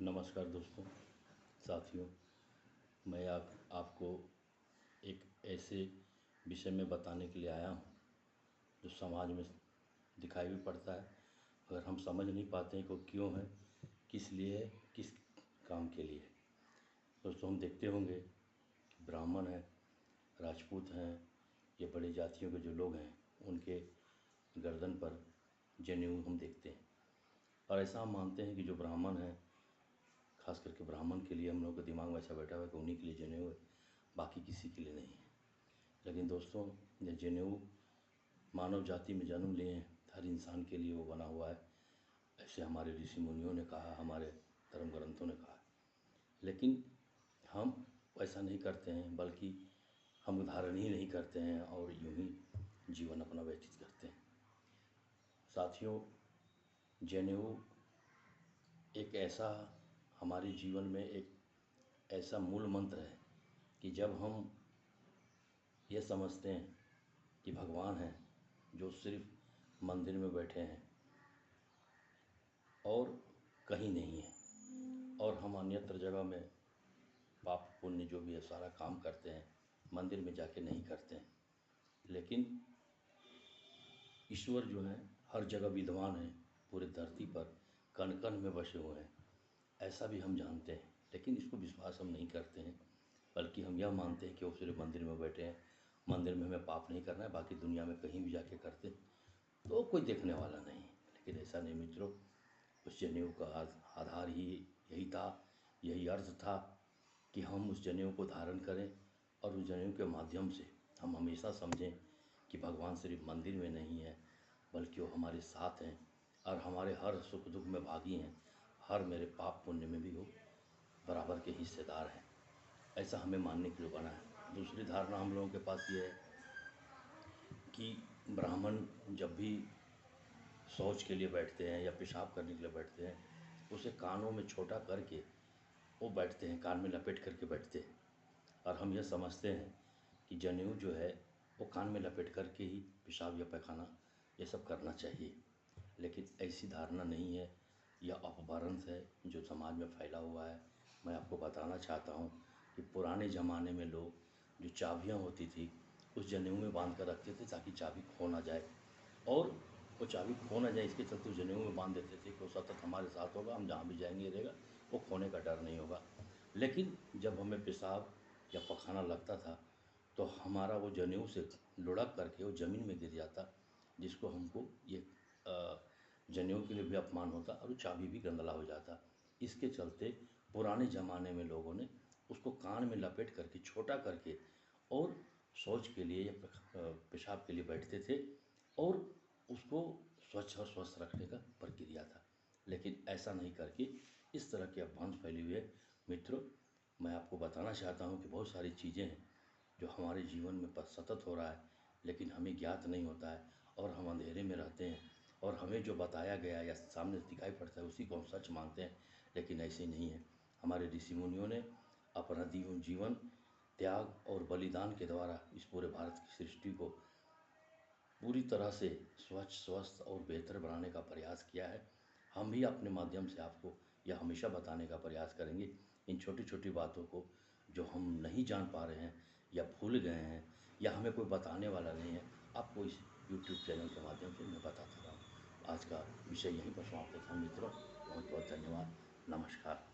नमस्कार दोस्तों, साथियों। मैं आपको एक ऐसे विषय में बताने के लिए आया हूँ जो समाज में दिखाई भी पड़ता है, अगर हम समझ नहीं पाते हैं कि वो क्यों है, किस लिए है, किस काम के लिए है। दोस्तों, हम देखते होंगे कि ब्राह्मण हैं, राजपूत हैं, ये बड़ी जातियों के जो लोग हैं उनके गर्दन पर जनेऊ हम देखते हैं। और ऐसा हम मानते हैं कि जो ब्राह्मण हैं, खास करके ब्राह्मण के लिए हम लोगों के दिमाग में ऐसा बैठा हुआ है कि उन्हीं के लिए जनेऊ है, बाकी किसी के लिए नहीं है। लेकिन दोस्तों, ये जनेऊ मानव जाति में जन्म लिए हैं, हर इंसान के लिए वो बना हुआ है, ऐसे हमारे ऋषि मुनियों ने कहा, हमारे धर्म ग्रंथों ने कहा। लेकिन हम ऐसा नहीं करते हैं, बल्कि हम धारण ही नहीं करते हैं और यूं ही जीवन अपना व्यतीत करते हैं। साथियों, जनेऊ एक ऐसा हमारे जीवन में एक ऐसा मूल मंत्र है कि जब हम ये समझते हैं कि भगवान हैं जो सिर्फ मंदिर में बैठे हैं और कहीं नहीं है, और हम अन्यत्र जगह में पाप पुण्य जो भी है सारा काम करते हैं, मंदिर में जाके नहीं करते हैं। लेकिन ईश्वर जो है हर जगह विद्वान है, पूरे धरती पर कण कण में बसे हुए हैं, ऐसा भी हम जानते हैं। लेकिन इसको विश्वास हम नहीं करते हैं, बल्कि हम यह मानते हैं कि वो सिर्फ मंदिर में बैठे हैं, मंदिर में हमें पाप नहीं करना है, बाकी दुनिया में कहीं भी जाके करते तो कोई देखने वाला नहीं है। लेकिन ऐसा नहीं मित्रों, उस जनेऊ का आधार ही यही था, यही अर्थ था कि हम उस जनेऊ को धारण करें और उस जनेऊ के माध्यम से हम हमेशा समझें कि भगवान सिर्फ मंदिर में नहीं है, बल्कि वो हमारे साथ हैं और हमारे हर सुख दुख में भागी हैं, हर मेरे पाप पुण्य में भी वो बराबर के हिस्सेदार हैं। ऐसा हमें मानने के लिए बना है। दूसरी धारणा हम लोगों के पास ये है कि ब्राह्मण जब भी शौच के लिए बैठते हैं या पेशाब करने के लिए बैठते हैं, उसे कानों में छोटा करके वो बैठते हैं, कान में लपेट करके बैठते हैं। और हम यह समझते हैं कि जनेऊ जो है वो कान में लपेट करके ही पेशाब या पैखाना ये सब करना चाहिए। लेकिन ऐसी धारणा नहीं है, यह अपभ्रंश है जो समाज में फैला हुआ है। मैं आपको बताना चाहता हूँ कि पुराने ज़माने में लोग जो चाबियाँ होती थी उस जनेऊ में बांध कर रखते थे ताकि चाबी खो ना जाए, और वो चाबी खो ना जाए इसके चलते जनेऊ में बांध देते थे कि वो सतत हमारे साथ होगा, हम जहाँ भी जाएंगे रहेगा, वो खोने का डर नहीं होगा। लेकिन जब हमें पेशाब या पखाना लगता था तो हमारा वो जनेऊ से लुढ़क करके वो ज़मीन में गिर जाता, जिसको हमको ये जनेऊ के लिए भी अपमान होता और चाबी भी गंदला हो जाता। इसके चलते पुराने ज़माने में लोगों ने उसको कान में लपेट करके छोटा करके और शौच के लिए या पेशाब के लिए बैठते थे, और उसको स्वच्छ और स्वस्थ रखने का प्रक्रिया था। लेकिन ऐसा नहीं करके इस तरह के अपभ्रंश फैले हुए हैं। मित्रों, मैं आपको बताना चाहता हूँ कि बहुत सारी चीज़ें हैं जो हमारे जीवन में सतत हो रहा है, लेकिन हमें ज्ञात नहीं होता है और हम अंधेरे में रहते हैं, और हमें जो बताया गया या सामने दिखाई पड़ता है उसी को हम सच मानते हैं। लेकिन ऐसे नहीं है। हमारे ऋषि मुनियों ने अपना जीवन त्याग और बलिदान के द्वारा इस पूरे भारत की सृष्टि को पूरी तरह से स्वच्छ, स्वस्थ और बेहतर बनाने का प्रयास किया है। हम भी अपने माध्यम से आपको यह हमेशा बताने का प्रयास करेंगे, इन छोटी छोटी बातों को जो हम नहीं जान पा रहे हैं या भूल गए हैं या हमें कोई बताने वाला नहीं है, आपको इस यूट्यूब चैनल के माध्यम से मैं बताता रहा हूँ। आज का विषय यहीं पर समाप्त था मित्रों। बहुत बहुत धन्यवाद। नमस्कार।